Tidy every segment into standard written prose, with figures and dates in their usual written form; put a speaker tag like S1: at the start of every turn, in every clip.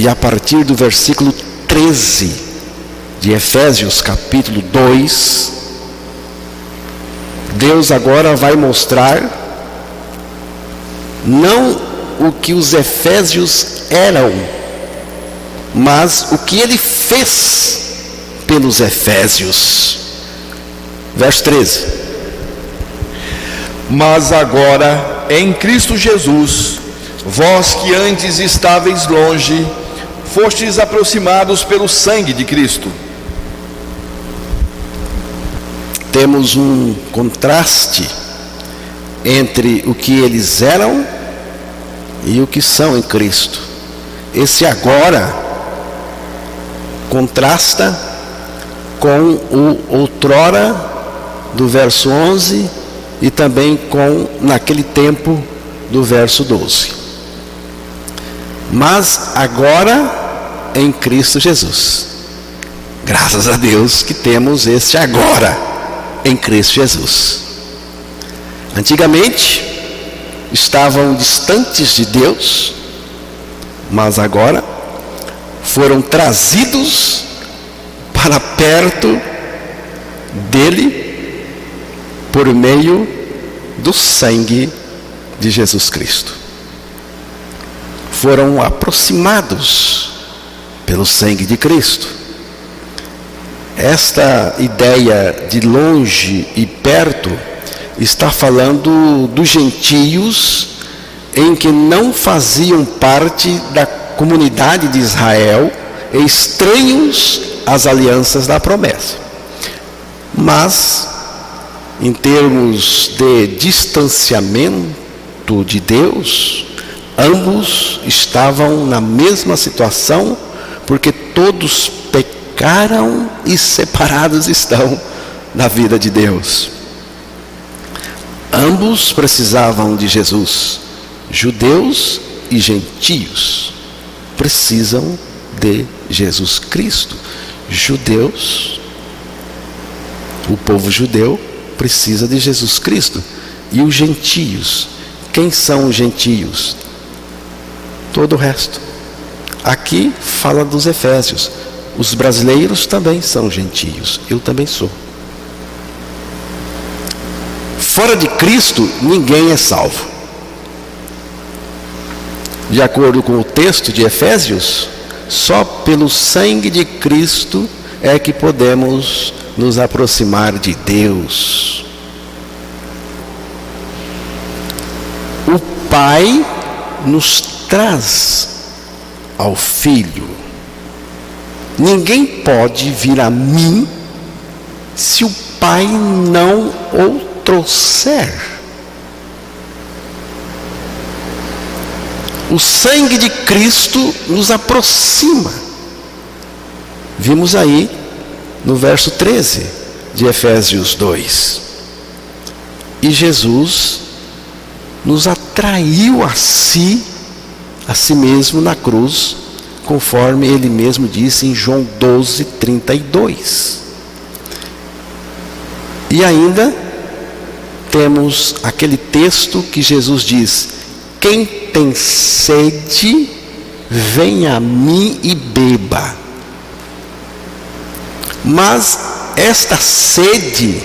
S1: E a partir do versículo 13 de Efésios capítulo 2, Deus agora vai mostrar não o que os efésios eram, mas o que ele fez pelos efésios. Verso 13.
S2: Mas agora, em Cristo Jesus, vós que antes estáveis longe, fostes aproximados pelo sangue de Cristo.
S1: Temos um contraste entre o que eles eram e o que são em Cristo. Esse agora contrasta com o outrora do verso 11 e também com naquele tempo do verso 12. Mas agora em Cristo Jesus. Graças a Deus que temos este agora em Cristo Jesus. Antigamente estavam distantes de Deus, mas agora foram trazidos para perto dele por meio do sangue de Jesus Cristo. Foram aproximados pelo sangue de Cristo. Esta ideia de longe e perto está falando dos gentios em que não faziam parte da comunidade de Israel, estranhos às alianças da promessa. Mas, em termos de distanciamento de Deus, ambos estavam na mesma situação, porque todos pecaram e separados estão da vida de Deus. Ambos precisavam de Jesus. Judeus e gentios precisam de Jesus Cristo. Judeus, o povo judeu precisa de Jesus Cristo. E os gentios, quem são os gentios? Todo o resto. Aqui fala dos efésios. Os brasileiros também são gentios. Eu também sou. Fora de Cristo, ninguém é salvo. De acordo com o texto de Efésios, só pelo sangue de Cristo é que podemos nos aproximar de Deus. O Pai nos traz ao Filho. Ninguém pode vir a mim se o Pai não o trouxer. O sangue de Cristo nos aproxima. Vimos aí no verso 13 de Efésios 2. E Jesus nos atraiu a si mesmo na cruz, conforme ele mesmo disse em João 12:32. E ainda temos aquele texto que Jesus diz: quem tem sede, venha a mim e beba. Mas esta sede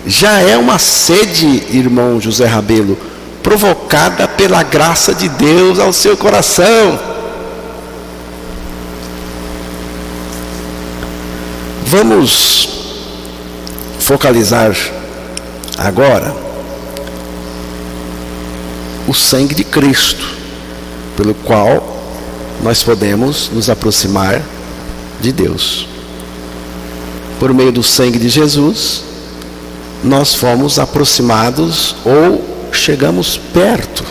S1: já é uma sede, irmão José Rabelo, provocada pela graça de Deus ao seu coração. Vamos focalizar agora o sangue de Cristo, pelo qual nós podemos nos aproximar de Deus. Por meio do sangue de Jesus, nós fomos aproximados ou chegamos perto.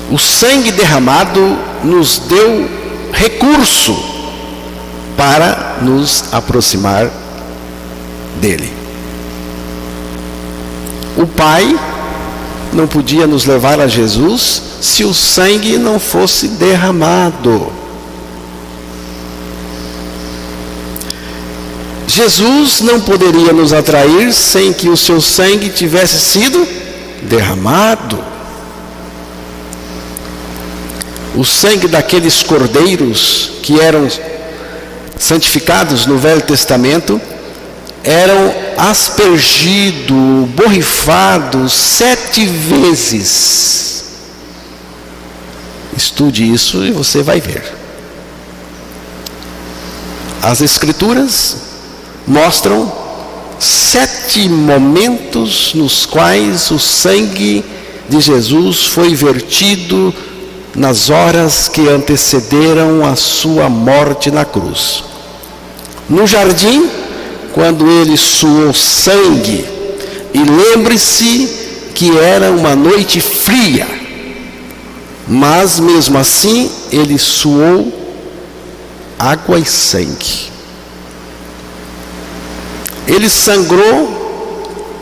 S1: O sangue derramado nos deu recurso para nos aproximar dele. O Pai não podia nos levar a Jesus se o sangue não fosse derramado. Jesus não poderia nos atrair sem que o seu sangue tivesse sido derramado. O sangue daqueles cordeiros que eram santificados no Velho Testamento eram aspergidos, borrifados 7 vezes. Estude isso e você vai ver. As Escrituras mostram 7 momentos nos quais o sangue de Jesus foi vertido nas horas que antecederam a sua morte na cruz. No jardim, quando ele suou sangue, e lembre-se que era uma noite fria, mas mesmo assim ele suou água e sangue. Ele sangrou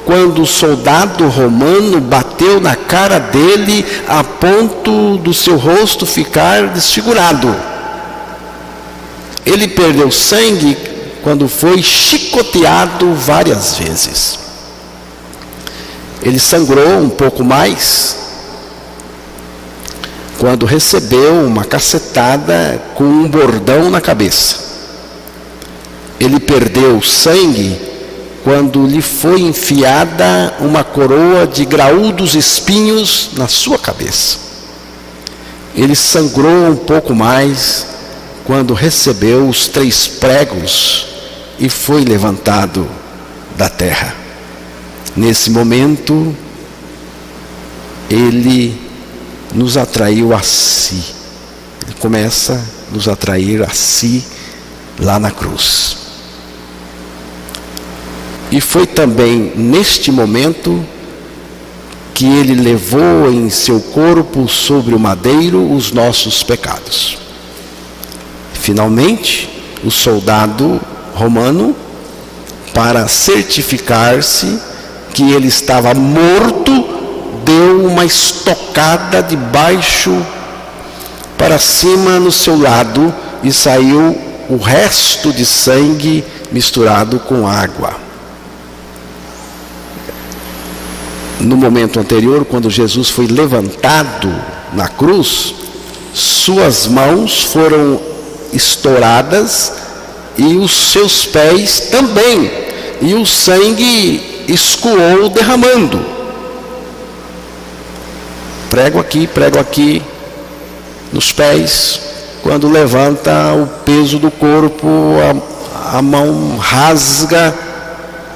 S1: quando o soldado romano bateu na cara dele a ponto do seu rosto ficar desfigurado. Ele perdeu sangue quando foi chicoteado várias vezes. Ele sangrou um pouco mais quando recebeu uma cacetada com um bordão na cabeça. Ele perdeu sangue quando lhe foi enfiada uma coroa de graúdos espinhos na sua cabeça. Ele sangrou um pouco mais quando recebeu os 3 pregos e foi levantado da terra. Nesse momento, ele nos atraiu a si. Ele começa a nos atrair a si lá na cruz. E foi também neste momento que ele levou em seu corpo sobre o madeiro os nossos pecados. Finalmente, o soldado romano, para certificar-se que ele estava morto, deu uma estocada de baixo para cima no seu lado e saiu o resto de sangue misturado com água. No momento anterior, quando Jesus foi levantado na cruz, suas mãos foram estouradas e os seus pés também, e o sangue escoou derramando. Prego aqui nos pés. Quando levanta o peso do corpo, a mão rasga,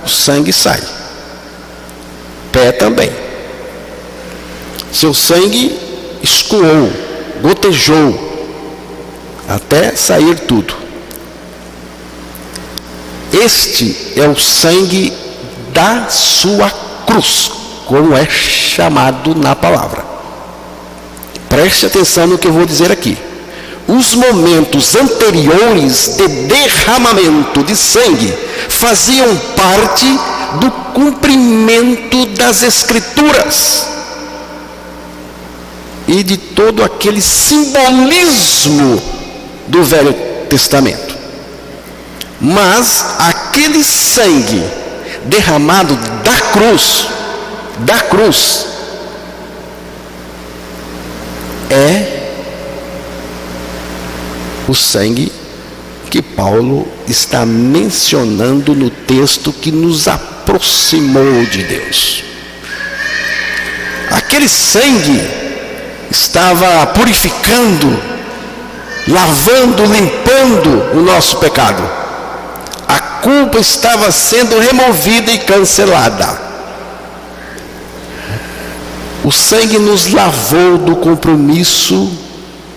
S1: o sangue sai. Pé também. Seu sangue escoou, gotejou, até sair tudo. Este é o sangue da sua cruz, como é chamado na palavra. Preste atenção no que eu vou dizer aqui. Os momentos anteriores de derramamento de sangue faziam parte do cumprimento das Escrituras e de todo aquele simbolismo do Velho Testamento. Mas aquele sangue derramado da cruz é o sangue que Paulo está mencionando no texto que nos aproximou de Deus. Aquele sangue estava purificando, lavando, limpando o nosso pecado. A culpa estava sendo removida e cancelada. O sangue nos lavou do compromisso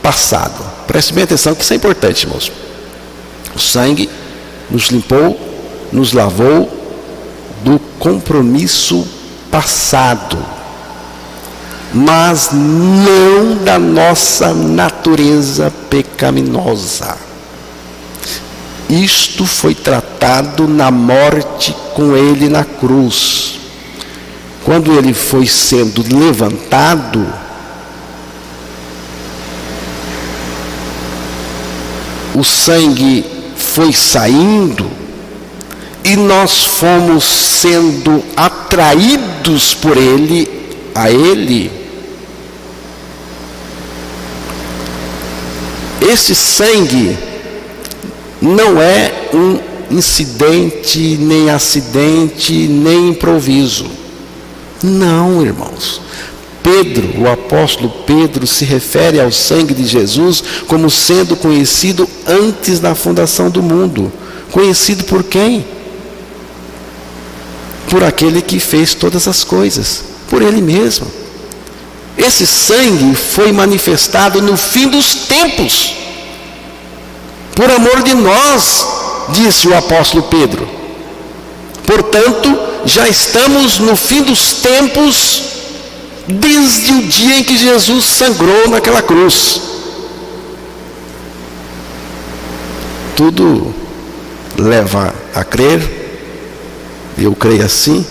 S1: passado. Preste bem atenção que isso é importante, irmãos. O sangue nos limpou, nos lavou do compromisso passado, mas não da nossa natureza pecaminosa. Isto foi tratado na morte com ele na cruz. Quando ele foi sendo levantado, o sangue foi saindo e nós fomos sendo atraídos por ele, a ele. Este sangue não é um incidente, nem acidente, nem improviso. Não, irmãos. Pedro, o apóstolo Pedro, se refere ao sangue de Jesus como sendo conhecido antes da fundação do mundo. Conhecido por quem? Por aquele que fez todas as coisas, por Ele mesmo. Esse sangue foi manifestado no fim dos tempos, por amor de nós, disse o apóstolo Pedro. Portanto, já estamos no fim dos tempos, desde o dia em que Jesus sangrou naquela cruz. Tudo leva a crer, eu creio assim,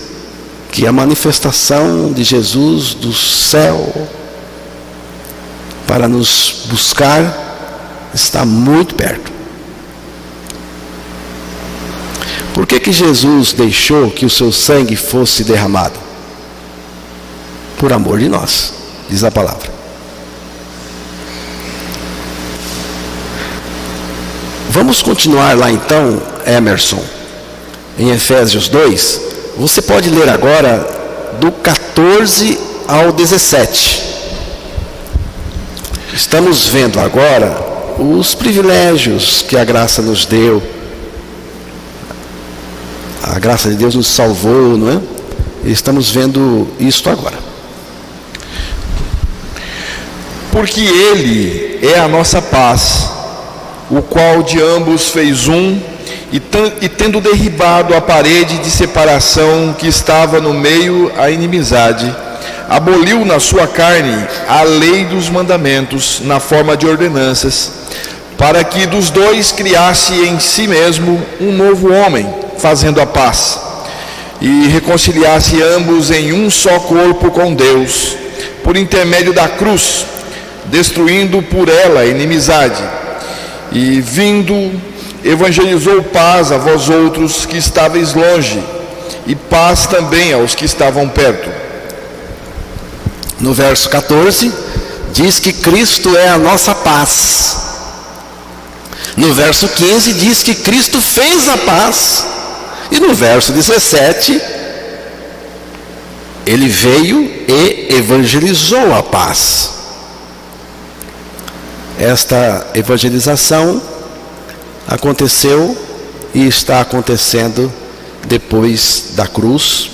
S1: que a manifestação de Jesus do céu para nos buscar está muito perto. Por que Jesus deixou que o seu sangue fosse derramado? Por amor de nós, diz a palavra. Vamos continuar lá então, Emerson, em Efésios 2. Você pode ler agora do 14 ao 17. Estamos vendo agora os privilégios que a graça nos deu. A graça de Deus nos salvou, não é? Estamos vendo isto agora.
S2: Porque Ele é a nossa paz, o qual de ambos fez um, e tendo derribado a parede de separação que estava no meio, a inimizade, aboliu na sua carne a lei dos mandamentos na forma de ordenanças, para que dos dois criasse em si mesmo um novo homem, fazendo a paz, e reconciliasse ambos em um só corpo com Deus, por intermédio da cruz, destruindo por ela a inimizade, e vindo, evangelizou paz a vós outros que estáveis longe, e paz também aos que estavam perto.
S1: No verso 14, diz que Cristo é a nossa paz. No verso 15, diz que Cristo fez a paz. E no verso 17, Ele veio e evangelizou a paz. Esta evangelização aconteceu e está acontecendo depois da cruz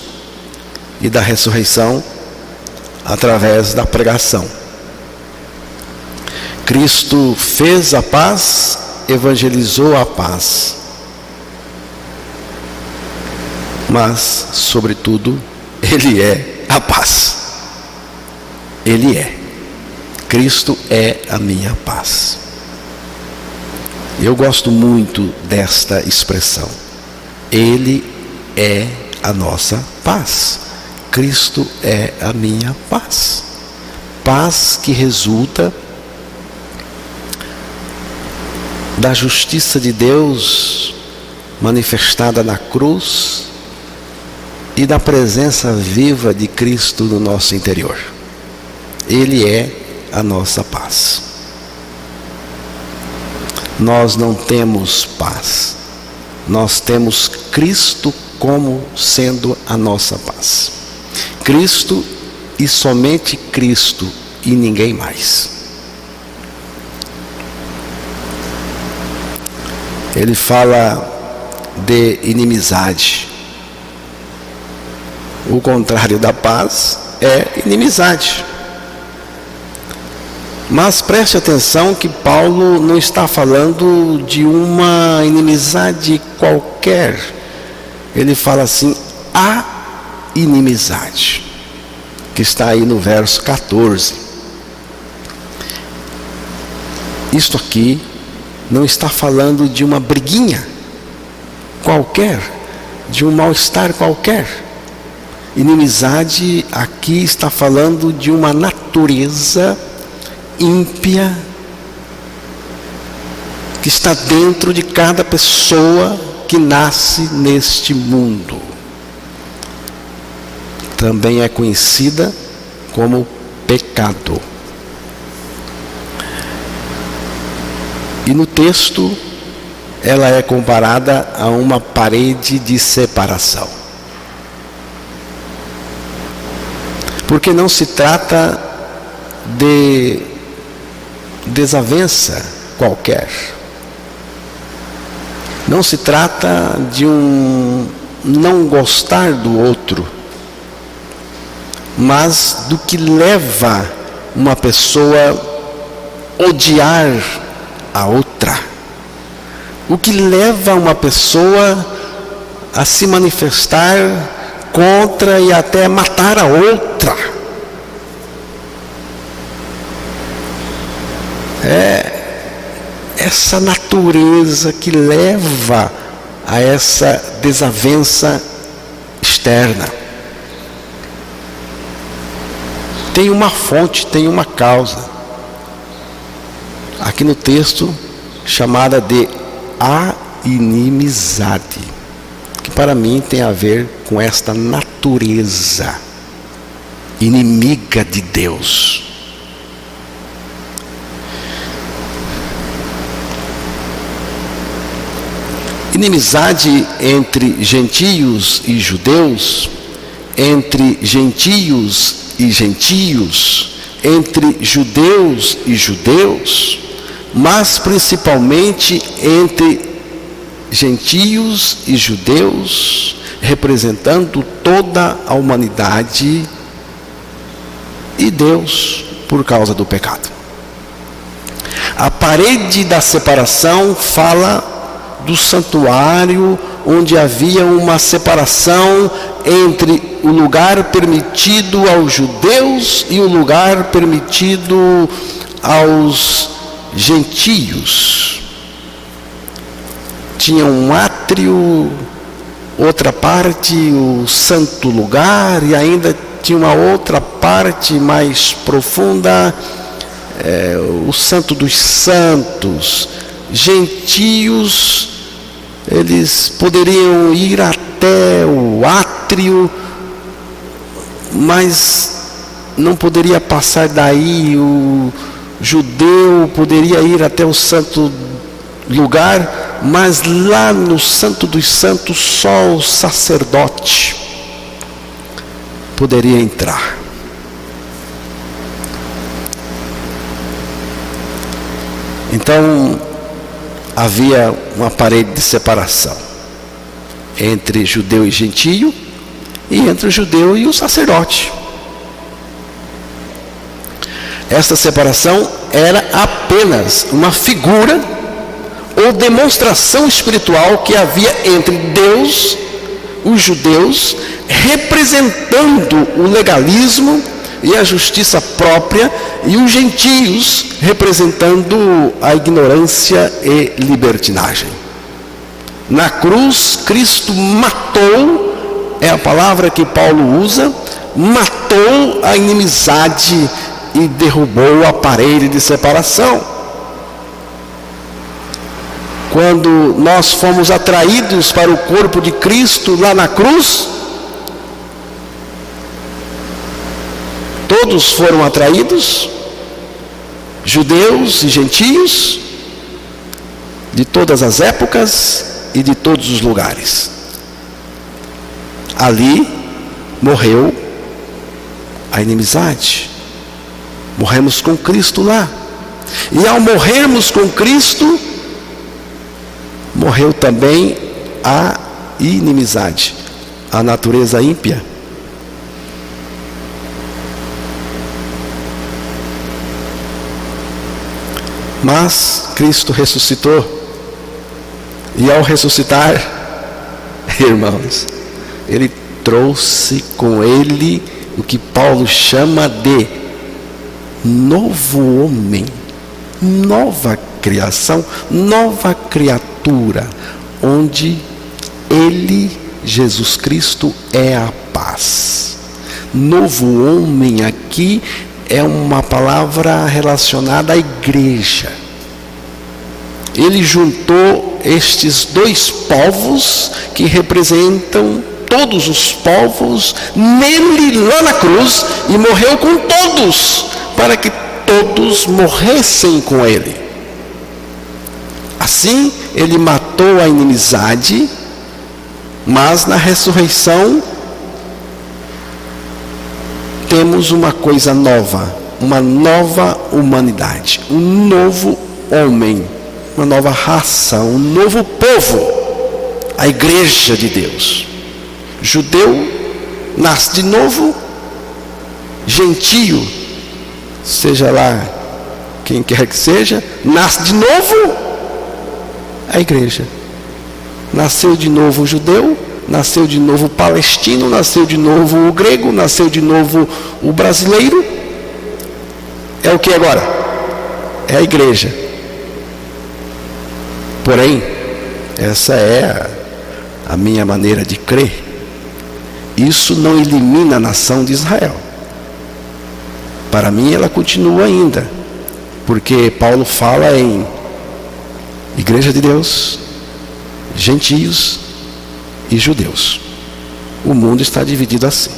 S1: e da ressurreição, através da pregação. Cristo fez a paz, evangelizou a paz, mas, sobretudo, Ele é a paz. Ele é. Cristo é a minha paz. Eu gosto muito desta expressão. Ele é a nossa paz. Cristo é a minha paz. Paz que resulta da justiça de Deus manifestada na cruz e da presença viva de Cristo no nosso interior. Ele é a nossa paz. Nós não temos paz. Nós temos Cristo como sendo a nossa paz. Cristo e somente Cristo e ninguém mais. Ele fala de inimizade. O contrário da paz é inimizade. Mas preste atenção que Paulo não está falando de uma inimizade qualquer. Ele fala assim, a inimizade, que está aí no verso 14. Isto aqui não está falando de uma briguinha qualquer, de um mal-estar qualquer. Inimizade aqui está falando de uma natureza ímpia que está dentro de cada pessoa que nasce neste mundo. Também é conhecida como pecado. E no texto, ela é comparada a uma parede de separação. Porque não se trata de desavença qualquer. Não se trata de um não gostar do outro, mas do que leva uma pessoa a odiar a outra. O que leva uma pessoa a se manifestar contra e até matar a outra. É essa natureza que leva a essa desavença externa. Tem uma fonte, tem uma causa. Aqui no texto, chamada de a inimizade, que para mim tem a ver com esta natureza inimiga de Deus. Inimizade entre gentios e judeus, entre gentios e gentios, entre judeus e judeus, mas principalmente entre gentios e judeus, representando toda a humanidade e Deus por causa do pecado. A parede da separação fala do santuário, onde havia uma separação entre o lugar permitido aos judeus e o lugar permitido aos gentios. Tinha um átrio, outra parte o santo lugar, e ainda tinha uma outra parte mais profunda, o santo dos santos. Gentios, eles poderiam ir até o átrio, mas não poderia passar daí. O judeu poderia ir até o santo lugar, mas lá no santo dos santos só o sacerdote poderia entrar. Então havia uma parede de separação entre judeu e gentio, e entre o judeu e o sacerdote. Esta separação era apenas uma figura ou demonstração espiritual que havia entre Deus, os judeus, representando o legalismo e a justiça própria, e os gentios representando a ignorância e libertinagem. Na cruz, Cristo matou, é a palavra que Paulo usa, matou a inimizade e derrubou a parede de separação. Quando nós fomos atraídos para o corpo de Cristo lá na cruz, todos foram atraídos, judeus e gentios, de todas as épocas e de todos os lugares. Ali morreu a inimizade. Morremos com Cristo lá. E ao morrermos com Cristo, morreu também a inimizade, a natureza ímpia. Mas Cristo ressuscitou. E ao ressuscitar, irmãos, Ele trouxe com Ele o que Paulo chama de novo homem, nova criação, nova criatura, onde Ele, Jesus Cristo, é a paz. Novo homem aqui é uma palavra relacionada à igreja. Ele juntou estes dois povos que representam todos os povos nele lá na cruz, e morreu com todos, para que todos morressem com ele. Assim, ele matou a inimizade, mas na ressurreição temos uma coisa nova, uma nova humanidade, um novo homem, uma nova raça, um novo povo, a igreja de Deus. Judeu nasce de novo, gentio, seja lá quem quer que seja, nasce de novo a igreja. Nasceu de novo o judeu, nasceu de novo o palestino, nasceu de novo o grego, nasceu de novo o brasileiro. É o que agora? É a igreja. Porém, essa é a minha maneira de crer. Isso não elimina a nação de Israel. Para mim ela continua ainda, porque Paulo fala em igreja de Deus, gentios e judeus. O mundo está dividido assim.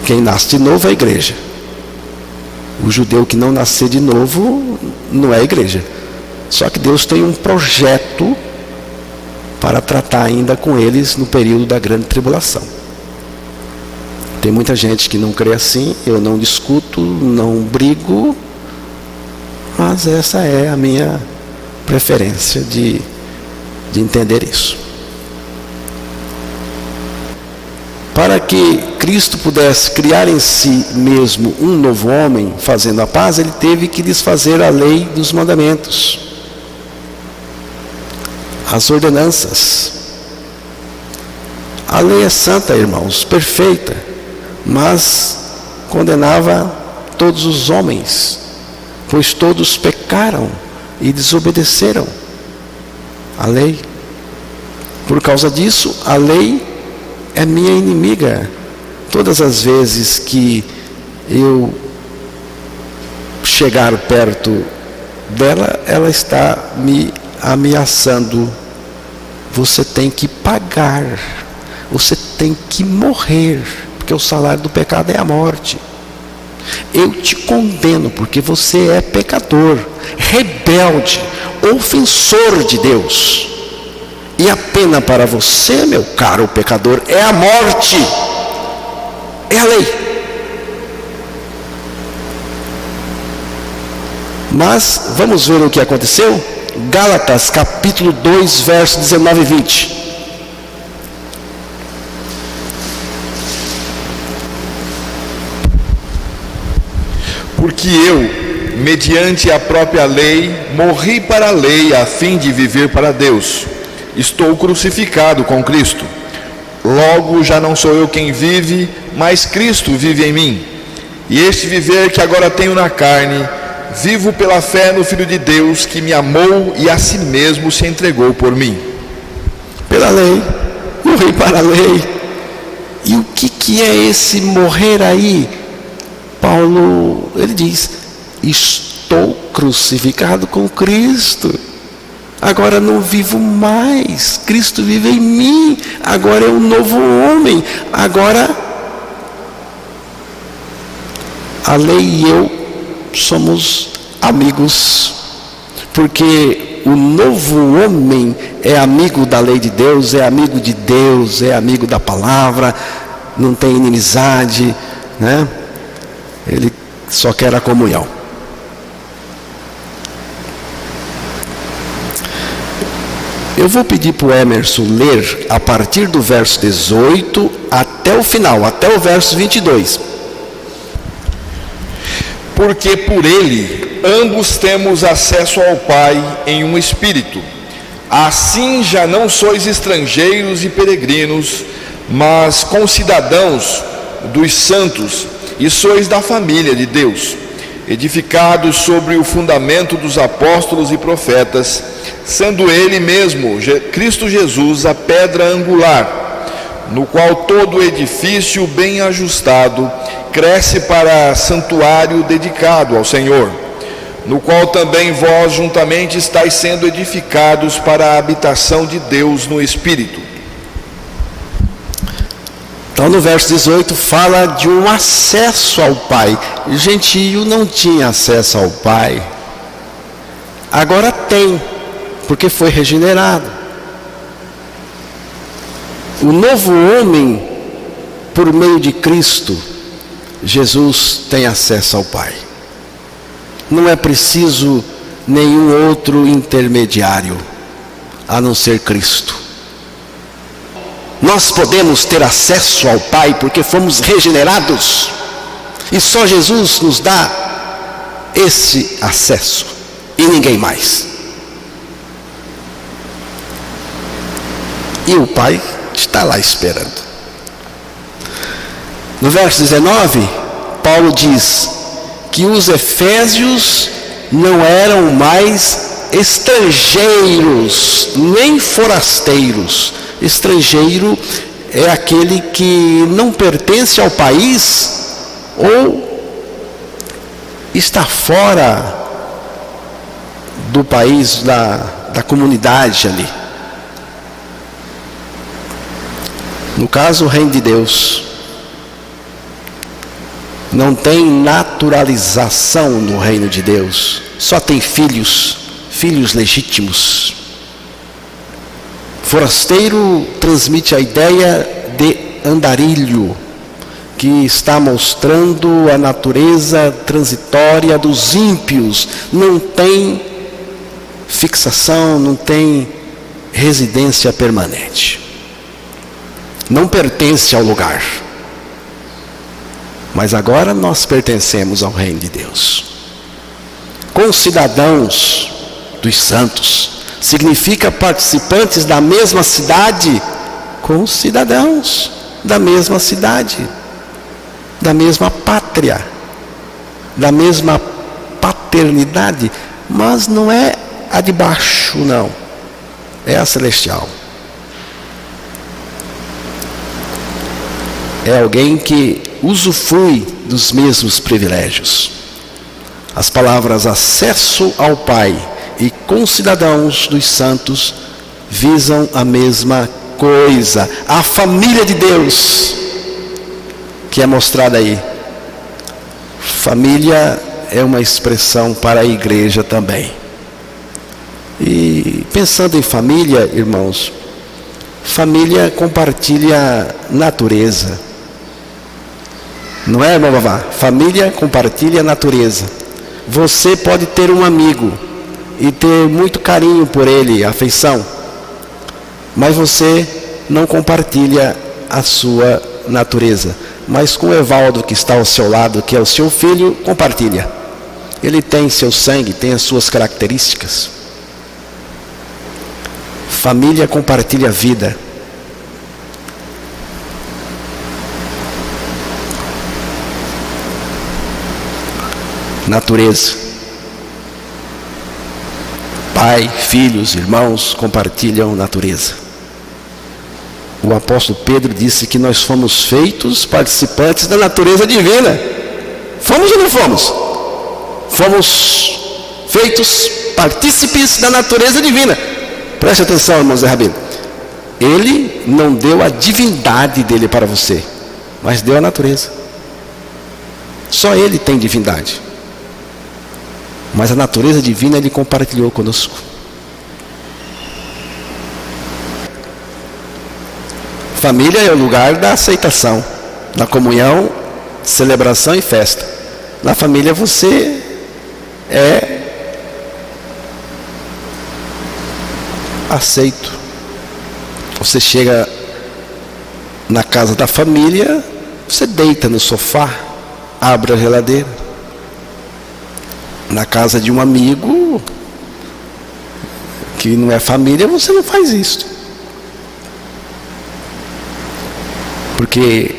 S1: Quem nasce de novo é a igreja. O judeu que não nascer de novo não é a igreja. Só que Deus tem um projeto para tratar ainda com eles no período da grande tribulação. Tem muita gente que não crê assim, eu não discuto, não brigo, mas essa é a minha preferência de entender isso. Para que Cristo pudesse criar em si mesmo um novo homem, fazendo a paz, ele teve que desfazer a lei dos mandamentos, as ordenanças. A lei é santa, irmãos, perfeita, mas condenava todos os homens, pois todos pecaram e desobedeceram a lei. Por causa disso, a lei é minha inimiga. Todas as vezes que eu chegar perto dela, ela está me ameaçando. Você tem que pagar, você tem que morrer, porque o salário do pecado é a morte. Eu te condeno porque você é pecador, rebelde, ofensor de Deus. E a pena para você, meu caro pecador, é a morte. É a lei. Mas vamos ver o que aconteceu? Gálatas capítulo 2, versos 19 e 20.
S2: Porque eu, mediante a própria lei, morri para a lei a fim de viver para Deus. Estou crucificado com Cristo. Logo já não sou eu quem vive, mas Cristo vive em mim. E este viver que agora tenho na carne, vivo pela fé no Filho de Deus, que me amou e a si mesmo se entregou por mim.
S1: Pela lei, morri para a lei. E o que é esse morrer aí? Paulo, ele diz, estou crucificado com Cristo. Agora não vivo mais, Cristo vive em mim. Agora é um novo homem. Agora a lei e eu somos amigos, porque o novo homem é amigo da lei de Deus, é amigo de Deus, é amigo da palavra, não tem inimizade, né? Ele só quer a comunhão. Eu vou pedir para o Emerson ler a partir do verso 18 até o final, até o verso 22.
S2: Porque por ele ambos temos acesso ao Pai em um Espírito. Assim já não sois estrangeiros e peregrinos, mas concidadãos dos santos, e sois da família de Deus, edificados sobre o fundamento dos apóstolos e profetas, sendo ele mesmo, Cristo Jesus, a pedra angular, no qual todo edifício bem ajustado cresce para santuário dedicado ao Senhor, no qual também vós juntamente estáis sendo edificados para a habitação de Deus no Espírito.
S1: Então no verso 18 fala de um acesso ao Pai. O gentio não tinha acesso ao Pai. Agora tem, porque foi regenerado. O novo homem, por meio de Cristo, Jesus tem acesso ao Pai. Não é preciso nenhum outro intermediário, a não ser Cristo. Nós podemos ter acesso ao Pai porque fomos regenerados. E só Jesus nos dá esse acesso. E ninguém mais. E o Pai está lá esperando. No verso 19, Paulo diz que os efésios não eram mais estrangeiros, nem forasteiros. Estrangeiro é aquele que não pertence ao país ou está fora do país, da comunidade ali. No caso, o reino de Deus não tem naturalização no reino de Deus, só tem filhos legítimos. Forasteiro transmite a ideia de andarilho, que está mostrando a natureza transitória dos ímpios. Não tem fixação, não tem residência permanente. Não pertence ao lugar. Mas agora nós pertencemos ao reino de Deus. Concidadãos dos santos significa participantes da mesma cidade, concidadãos da mesma cidade, da mesma pátria, da mesma paternidade, mas não é a de baixo, não, é a celestial. É alguém que usufrui dos mesmos privilégios. As palavras acesso ao Pai e concidadãos dos santos visam a mesma coisa, a família de Deus, que é mostrada aí. Família é uma expressão para a igreja também. E pensando em família, irmãos, família compartilha natureza. Não é, irmão Vavá? Família compartilha natureza. Você pode ter um amigo e ter muito carinho por ele, afeição, mas você não compartilha a sua natureza. Mas com o Evaldo, que está ao seu lado, que é o seu filho, compartilha. Ele tem seu sangue, tem as suas características. Família compartilha a vida. Natureza. Pai, filhos, irmãos compartilham natureza. O apóstolo Pedro disse que nós fomos feitos participantes da natureza divina. Fomos ou não fomos? Fomos feitos partícipes da natureza divina. Preste atenção, irmãos Zé Rabino. Ele não deu a divindade dele para você, mas deu a natureza. Só ele tem divindade. Mas a natureza divina ele compartilhou conosco. Família é o lugar da aceitação, da comunhão, celebração e festa. Na família você é aceito. Você chega na casa da família, você deita no sofá, abre a geladeira. Na casa de um amigo que não é família, você não faz isso. Porque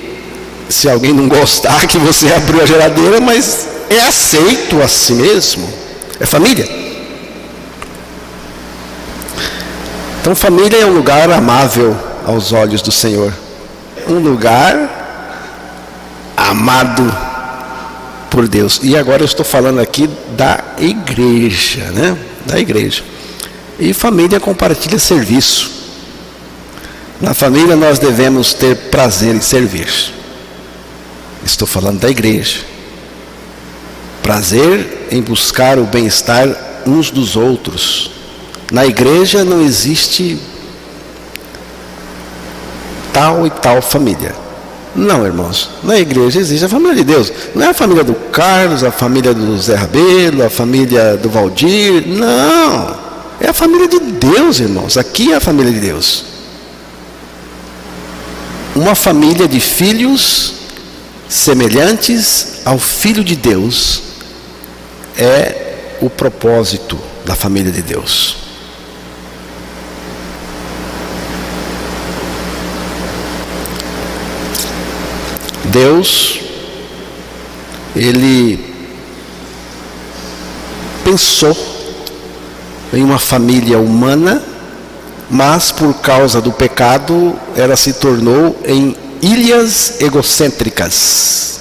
S1: se alguém não gostar que você abriu a geladeira, mas é aceito a si mesmo. É família. Então família é um lugar amável aos olhos do Senhor. Um lugar amado por Deus. E agora eu estou falando aqui da igreja, né? Da igreja. E família compartilha serviço. Na família nós devemos ter prazer em servir. Estou falando da igreja. Prazer em buscar o bem-estar uns dos outros. Na igreja não existe tal e tal família. Não, irmãos. Na igreja existe a família de Deus. Não é a família do Carlos, a família do Zé Rabelo, a família do Valdir. Não. É a família de Deus, irmãos. Aqui é a família de Deus. Uma família de filhos semelhantes ao Filho de Deus é o propósito da família de Deus. Deus, Ele pensou em uma família humana, mas por causa do pecado, ela se tornou em ilhas egocêntricas.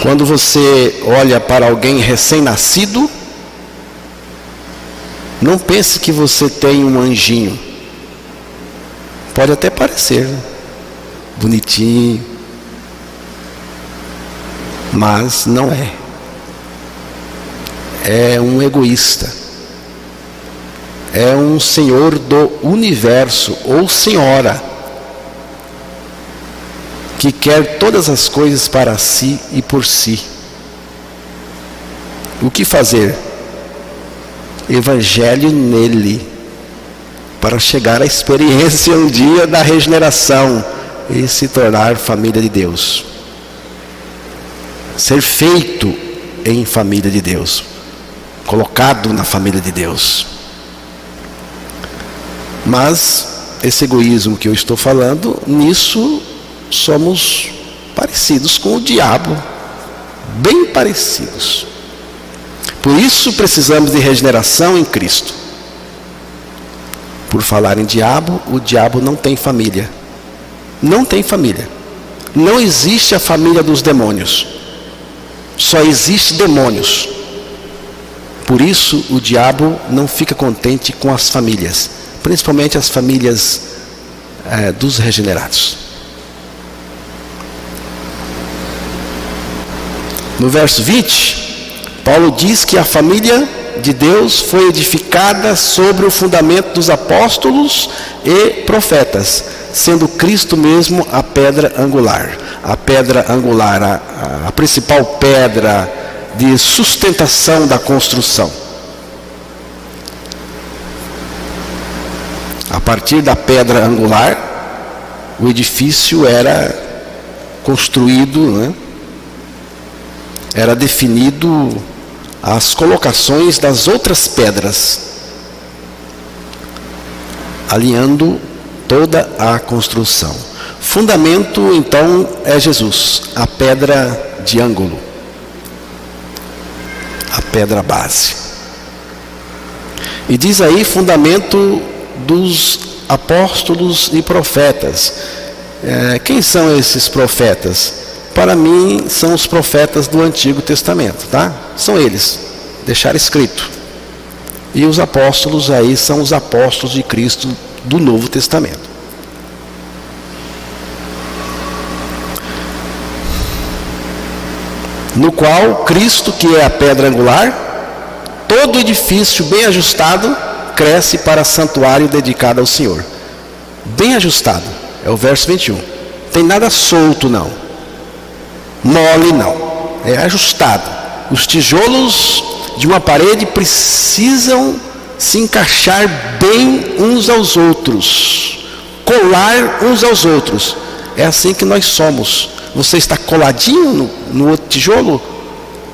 S1: Quando você olha para alguém recém-nascido, não pense que você tem um anjinho. Pode até parecer bonitinho, mas não é. É um egoísta. É um senhor do universo, ou senhora, que quer todas as coisas para si e por si. O que fazer? Evangelho nele, para chegar à experiência um dia da regeneração e se tornar família de Deus. Ser feito em família de Deus, colocado na família de Deus. Mas esse egoísmo que eu estou falando, nisso somos parecidos com o diabo, bem parecidos. Por isso precisamos de regeneração em Cristo. Por falar em diabo, o diabo não tem família. Não tem família. Não existe a família dos demônios. Só existe demônios. Por isso o diabo não fica contente com as famílias, principalmente as famílias dos regenerados. No verso 20, Paulo diz que a família de Deus foi edificada sobre o fundamento dos apóstolos e profetas, sendo Cristo mesmo a pedra angular. A pedra angular, a principal pedra de sustentação da construção. A partir da pedra angular, o edifício era construído, né? Era definido as colocações das outras pedras, alinhando toda a construção. Fundamento, então, é Jesus, a pedra de ângulo, a pedra base. E diz aí, fundamento dos apóstolos e profetas. Quem são esses profetas? Para mim, são os profetas do Antigo Testamento, tá? São eles, deixaram escrito. E os apóstolos aí são os apóstolos de Cristo do Novo Testamento. No qual Cristo, que é a pedra angular, todo edifício bem ajustado, cresce para santuário dedicado ao Senhor. Bem ajustado, é o verso 21. Tem nada solto não, mole não, é ajustado. Os tijolos de uma parede precisam se encaixar bem uns aos outros, colar uns aos outros. É assim que nós somos. Você está coladinho no outro tijolo,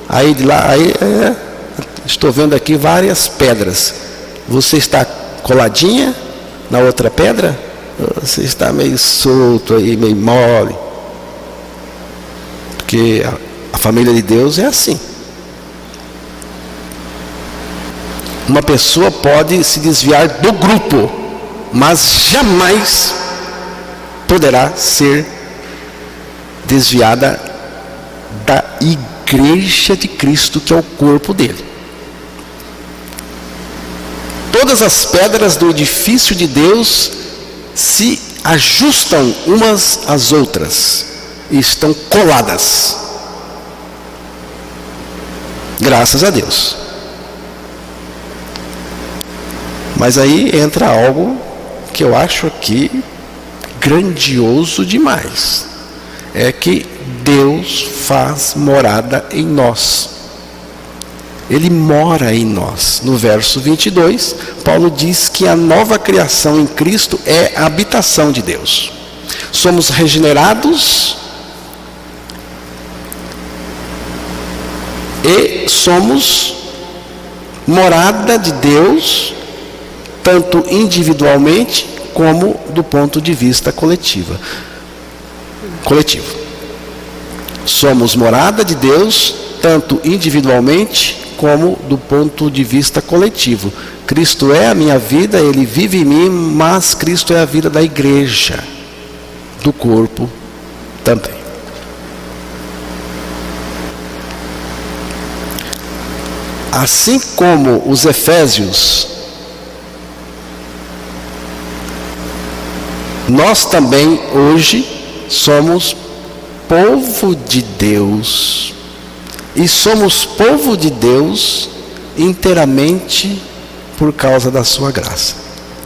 S1: aí de lá, estou vendo aqui várias pedras. Você está coladinha na outra pedra? Você está meio solto aí, meio mole. Porque a família de Deus é assim. Uma pessoa pode se desviar do grupo, mas jamais poderá ser desviada da igreja de Cristo, que é o corpo dele. Todas as pedras do edifício de Deus se ajustam umas às outras e estão coladas. Graças a Deus. Mas aí entra algo que eu acho aqui grandioso demais. É que Deus faz morada em nós. Ele mora em nós. No verso 22, Paulo diz que a nova criação em Cristo é a habitação de Deus. Somos regenerados e somos morada de Deus, tanto individualmente como do ponto de vista coletivo. Somos morada de Deus, tanto individualmente como do ponto de vista coletivo. Cristo é a minha vida, Ele vive em mim, mas Cristo é a vida da igreja, do corpo também. Assim como os Efésios, nós também hoje somos povo de Deus. E somos povo de Deus inteiramente por causa da sua graça.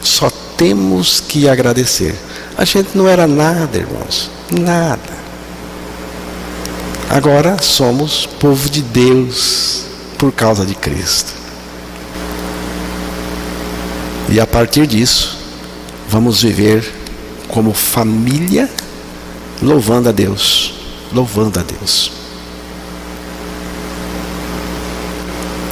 S1: Só temos que agradecer. A gente não era nada, irmãos. Nada. Agora somos povo de Deus por causa de Cristo. E a partir disso, vamos viver como família, louvando a Deus. Louvando a Deus.